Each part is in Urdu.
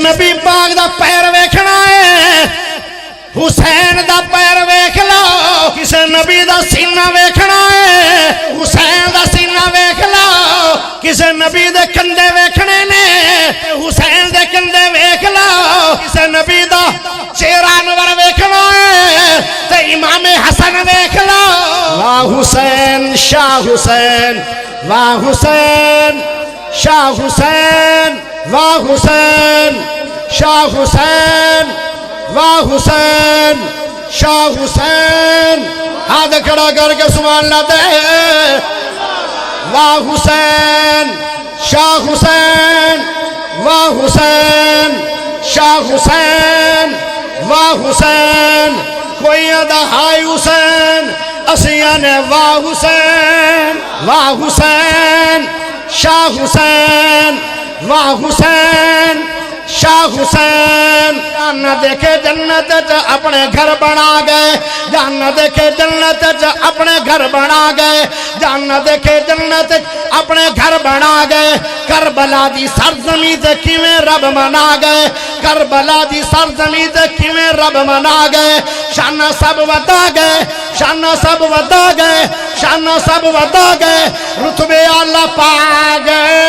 نبی پاک دا پیر ویکھنا ہے حسین دا پیر ویکھ لو کسے نبی دا سینہ ویکھنا ہے حسین دا سینہ ویکھ لو کسے نبی دے کندھے ویکھنے نے حسین دے کندھے ویکھ لو کسے نبی دا چہرہ انور ویکھنا ہے تے امام حسن ویکھ لو واہ حسین شاہ حسین واہ حسین شاہ حسین واہ حسین شاہ حسین واہ حسین شاہ حسین ہاتھ کھڑا کر کے سبحان اللہ دے واہ حسین شاہ حسین واہ حسین شاہ حسین واہ حسین کوئی ادا ہائی حسین اسیاں نے واہ حسین واہ حسین شاہ حسین واہ حسین شاہ حسین جان نہ دیکھے جنت اپنے گھر بنا گئے جان نہ دیکھے جنت اپنے گھر بنا گئے جان نہ دیکھے جنت اپنے گھر بنا گئے کربلا دی سرزمین تے کیویں رب منا گئے کربلا دی سرزمین تے کیویں رب منا گئے شان سب ودا گئے شان سب ودا گئے شان سب ودا گئے رتبے اعلی پا گئے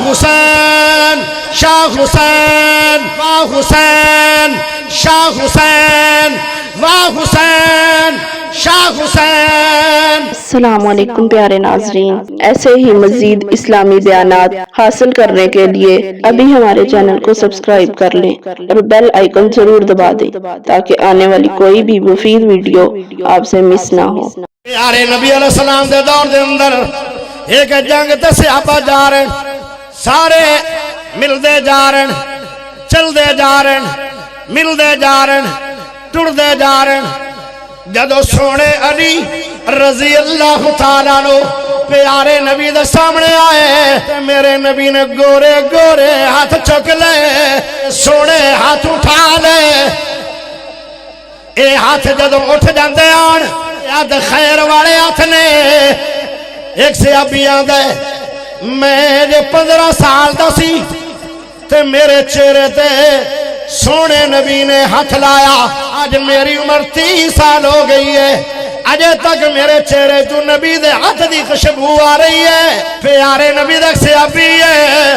حسین شاہ حسین واہ حسین شاہ حسین واہ حسین شاہ حسین۔ السلام علیکم پیارے ناظرین، ایسے ہی مزید اسلامی بیانات حاصل کرنے کے لیے ابھی ہمارے چینل کو سبسکرائب کر لیں اور بیل آئیکن ضرور دبا دیں تاکہ آنے والی کوئی بھی مفید ویڈیو آپ سے مس نہ ہو۔ پیارے نبی علیہ السلام دے دور دے اندر ایک جنگ تے صحابہ جا رہے سارے ملدے جا رہے چلدے جا رہے ملدے جا رہے ٹردے جا رہے جدو سونے علی رضی اللہ تعالیٰ نو پیارے نبی دے سامنے آئے میرے نبی نے گورے گورے ہاتھ چک لے سونے ہاتھ اٹھا لے اے ہاتھ جدو اٹھ جاندے آن یاد خیر والے ہاتھ نے ایک صحابی آندے میں 15 سال دا سی تے میرے چہرے تے سونے نبی نے ہاتھ لایا آج میری عمر 30 سال ہو گئی ہے اجے تک میرے چہرے تو نبی دے ہاتھ دی خوشبو آ رہی ہے پیارے نبی دے صحابی ہے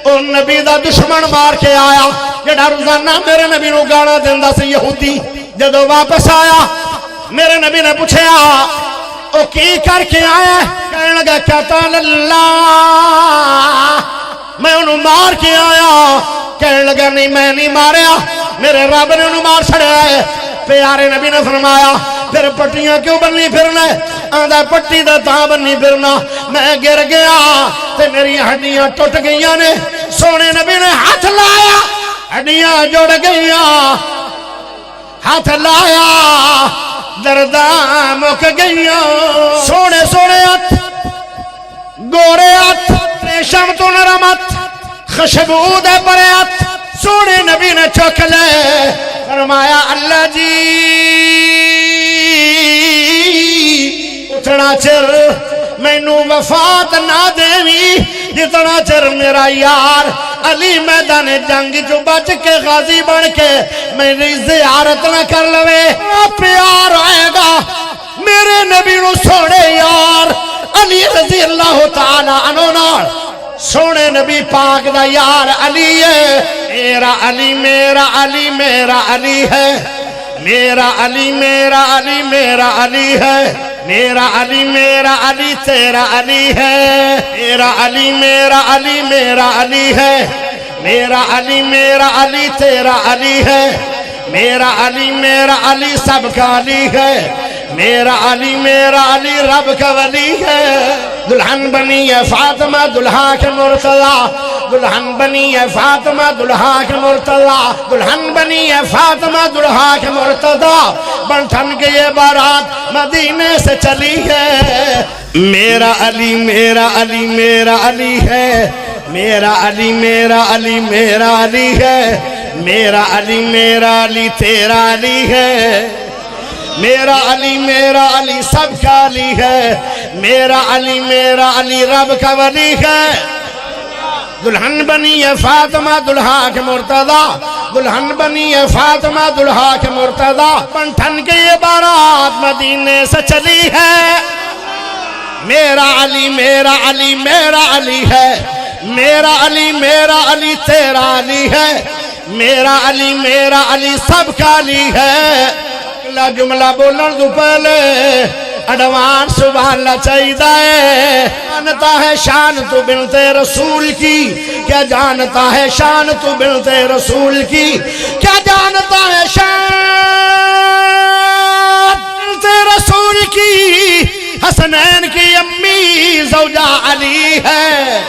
او نبی دا دشمن مار کے آیا جڑا روزانہ میرے نبی نو گانا دیندا سی یہودی جدو واپس آیا میرے نبی نے پوچھیا او کی کر کے آیا کہنے لگا قتل اللہ میں انہوں مار کے آیا کہنے لگا نہیں میں نہیں ماریا میرے رب نے انہوں مار چھڑیا ہے پیارے نبی نے فرمایا پھر پٹیاں کیوں بننی پھرنا آندھا پٹی دا تاں بننی پھرنا میں گر گیا تے میری ہڈیاں ٹوٹ گئیاں نے سونے نبی نے ہاتھ لایا ہڈیاں جوڑ گئیاں ہاتھ لایا درداں مک گئیاں سونے سونے ہاتھ گورے ہاتھ ریشم تو نرمت خوشبو دے پرے ہاتھ سونے نبی نے چک لے فرمایا اللہ جی اتنا چر مینوں وفات نہ دیوی جتنا چر میرا یار علی میدان جنگ جو بچ کے غازی بن کے میری زیارت نہ کر لوے پیار آئے گا میرے نبی نو سوڑے یار علی رضی اللہ تعالی عنہ نال سونے نبی پاک دا یار علی ہے میرا علی میرا علی میرا علی ہے میرا علی میرا علی میرا علی ہے میرا علی میرا علی تیرا علی ہے میرا علی میرا علی میرا علی ہے میرا علی میرا علی تیرا علی ہے میرا علی میرا علی سب کا علی ہے میرا علی میرا علی رب کا ولی ہے دلہن بنی ہے فاطمہ دلہا کے مرتضی دلہن بنی ہے فاطمہ دلہا کے مرتضی دلہن بنی ہے فاطمہ دلہا کے مرتضی بنٹھن کے یہ بارات مدینے سے چلی ہے میرا علی میرا علی میرا علی ہے میرا علی میرا علی میرا علی ہے میرا علی میرا علی تیرا علی ہے میرا علی سب کا علی ہے میرا علی رب کا ولی ہے دلہن بنی ہے فاطمہ دلہا کے مرتضی، دلہن بنی ہے فاطمہ دلہا کے مرتضی، بنٹھن کی یہ بارات مدینے سے چلی ہے، میرا علی میرا علی میرا علی ہے، میرا علی میرا علی تیرا علی ہے، میرا علی سب کا علی ہے۔ اگلا جملہ بولن تو پہلے اڈوان سبحان چاہیدہ ہے۔ جانتا ہے شان تو بنت رسول کی، کیا جانتا ہے شان تو بنت رسول کی، کیا جانتا ہے شان بنت رسول کی، حسنین کی امی زوجہ علی ہے،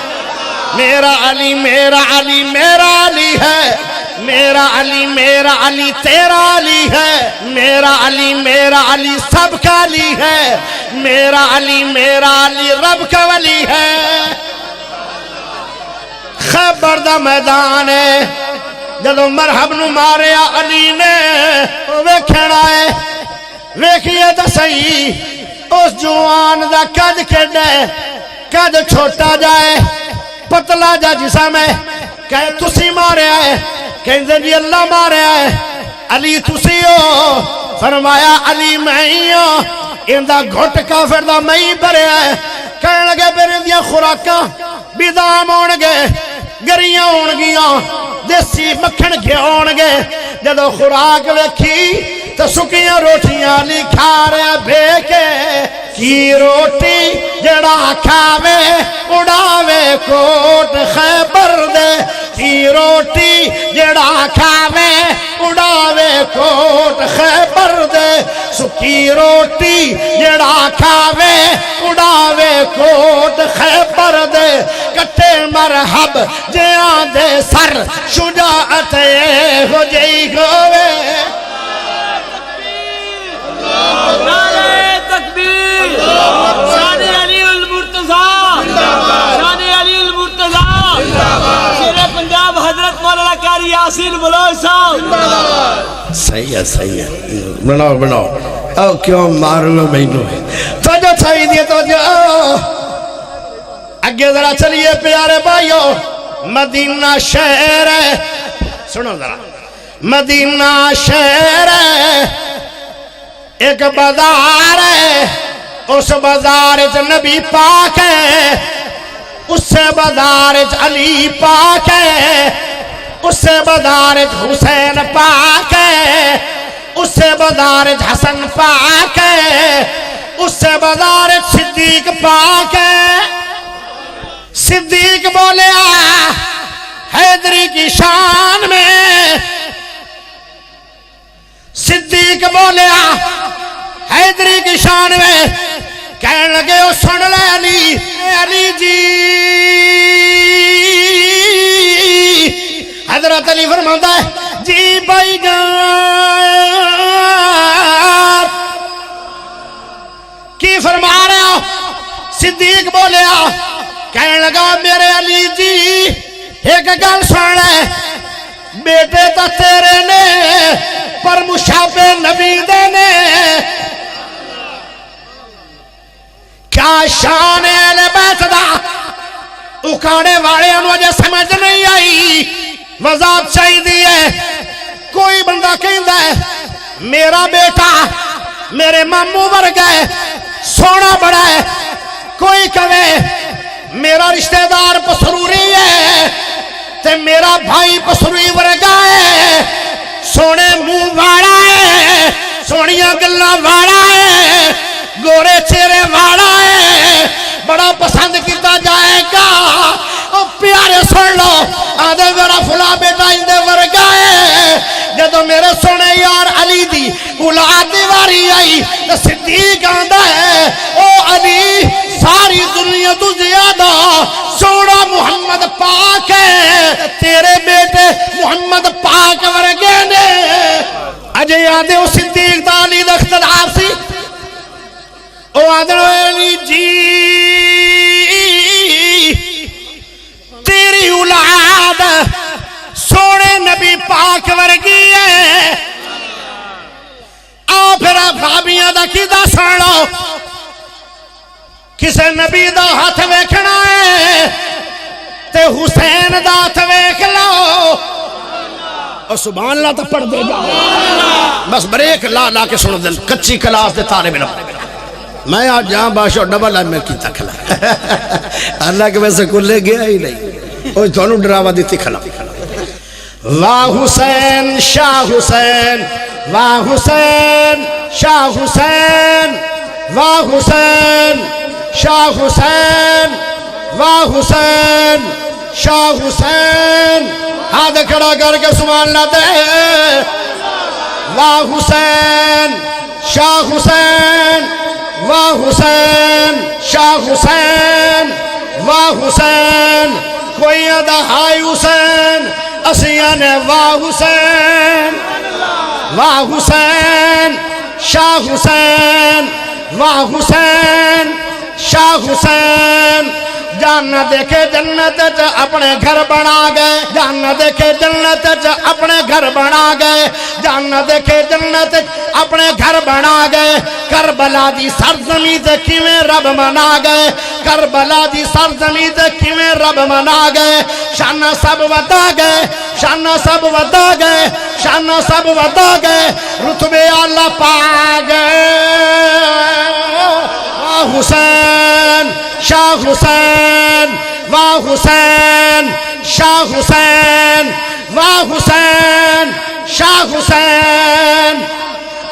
میرا علی میرا علی میرا علی ہے، میرا علی تیرا علی ہے، میرا علی سب کا علی ہے، میرا علی رب کا ولی ہے۔ خیبر دا میدان ہے، جدو مرحب نو ماریا علی نے ویکھنا ہے، ویکھئے تو صحیح اس جوان دا قد کڈے، قد چھوٹا جائے پتلا جا جسم ہے، کہے تسی ماریا ہے، کہندے جی اللہ ماریا ہے، علی تسی ہو، فرمایا علی میں ہی ہوں، اندہ گھٹ کافر دا میں ہی بھریا ہے، کہنے لگے پھر اندیاں خوراکاں بیدام ہونگے، گریاں ہونگیاں، دیسی مکھن گھے ہونگے، جدو خوراک ویکھی تو سکیاں روٹیاں علی کھا رہے بھیکے، کی روٹی جڑا کھاوے اڑاوے کوٹ خیبر دے، کی روٹی جڑا کھاوے اڑاوے کوٹ خیبر دے، سکی روٹی جڑا کھاوے اڑاوے کوٹ خیبر دے، کٹے مرحب جیاں دے سر شجاعت ہو جئی گوے۔ نعرہ تکبیر، شان علی المرتضی، شان علی المرتضی، شیر پنجاب حضرت مولانا قاری یاسین بلوچ صاحب۔ صحیح ہے بناؤ او کیوں مارو مینو تو جو چھائی دیئے تو جو اگے ذرا چلیے پیارے بھائیو، مدینہ شہر ہے، سنو ذرا، مدینہ شہر ہے، ایک بازار ہے، اس بازار نبی پاک ہے، اس سے بازار علی پاک ہے، اس سے بازار حسین پاک ہے، اس سے بازار حسن پاک ہے، اس سے بازار صدیق پاک ہے۔ صدیق بولیا حیدری کی شان میں، صدیق بولیا حیدری کی شان میں، کہنے لگے او سن لے علی، علی جی، حضرت علی فرماتا ہے جی بھائی جان، کی فرما رہے ہو؟ صدیق بولیا، کہنے لگا میرے علی جی ایک گل سن لے، بیٹے تا تیرے نے پر مشابہ نبی دے نے، کیا شان ہے اہل بیت دا، اکاڑے والے انوجہ سمجھ نہیں آئی، وضاحت چاہی دی ہے۔ کوئی بندہ کہندہ ہے میرا بیٹا میرے ماموں ورگا ہے، سونا بڑا ہے، کوئی کہے میرا رشتہ دار پسروری ہے تے میرا بھائی پسروی ورگا ہے، سونے منہ واڑا ہے، سونیاں گلاں واڑا ہے، گورے چہرے واڑا ہے، بڑا پسند کیتا جائے گا۔ او پیارے سن لو، آدھے میرا فلا بیٹا اندے ورگا ہے، جدو میرے سونے یار علی دی اولاد واری آئی تو صدیق آندہ ہے او علی ساری دنیا تو زیادہ سونا محمد پاک ہے، تیرے بیٹے محمد پاک ورگے نے۔ اجے یادے او صدیق دا علی دا اختلاف سی، او آدھر علی جی تیری اولاد سونے نبی پاک ورگی ہے، آؤ پھر بھابیاں دا کی دا سن لو، کسے نبی دا ہاتھ ویکھنا ہے تے تے حسین دا ہاتھ ویکھ لو اور سبحان اللہ تو پڑھ دے جا بس بریک لا لا کے سن دل کچی کلاس دے طالب علم میں آج جہاں باشا ڈبل ایم اے کیتا کھلا اللہ کے ویسے کلے گیا ہی نہیں وہ دونوں ڈراوا دیتی کھلا واہ حسین شاہ حسین واہ حسین شاہ حسین واہ حسین شاہ حسین واہ حسین شاہ حسین ہاتھ کھڑا کر کے سبحان اللہ دے واہ حسین شاہ حسین واہ حسین شاہ حسین واہ حسین کوئی ادا ہائی حسین اسیاں نے واہ حسین واہ حسین شاہ حسین واہ حسین شاہ حسین جان نہ دیکھے جنت اپنے گھر بنا گئے جان نہ دیکھے جنت اپنے گھر بنا گئے جان نہ دیکھے جنت اپنے گھر بنا گئے کربلا دی سرزمین تے کیویں رب منا گئے کربلا دی سرزمین تے کیویں رب منا گئے شانہ سب ودا گئے شانہ سب ودا گئے شانہ سب ودا گئے رتبے اعلیٰ پا گئے واہ حسین شاہ حسین واہ حسین شاہ حسین واہ حسین شاہ حسین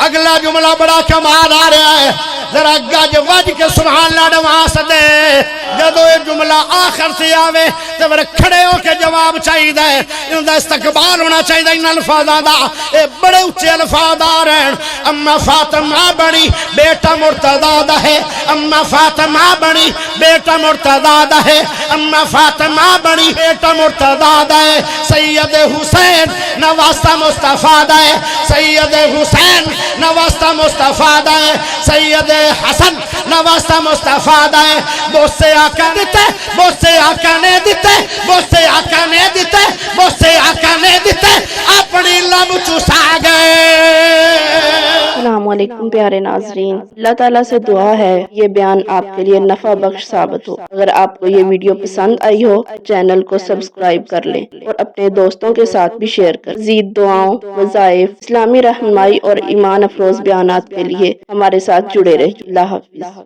اگلا جملہ بڑا کمال آ رہا ہے ذرا گج وج کے سبحان اللہ نواز دے جدو یہ جملہ آخر سے آوے تو بڑے کھڑے ہو کے جواب چاہیے دے ان دا استقبال ہونا چاہیے ان الفاظ دا اے بڑے اچھے الفاظ آ رہے ہیں اما فاطمہ بنی بیٹا مرتضی دا ہے اما فاطمہ بنی بیٹا مرتضی دا ہے اما فاطمہ بنی بیٹا مرتضی دا ہے سید حسین نواسہ مصطفیٰ دا ہے سید حسین نواسہ مصطفیٰ دا ہے سید حسن نواسہ مصطفیٰ دا ہے بوسے آقا دیتے بوسے آقا نے دیتے بوسے آقا نے دیتے بوسے آقا نے دیتے اپنی لب چوسا گئے السلام علیکم پیارے ناظرین، اللہ تعالیٰ سے دعا ہے یہ بیان آپ کے لیے نفع بخش ثابت ہو۔ اگر آپ کو یہ ویڈیو پسند آئی ہو چینل کو سبسکرائب کر لیں اور اپنے دوستوں کے ساتھ بھی شیئر کر۔ مزید دعاؤں، وظائف، اسلامی رہنمائی اور ایمان افروز بیانات کے لیے ہمارے ساتھ جڑے رہیں۔ اللہ حافظ۔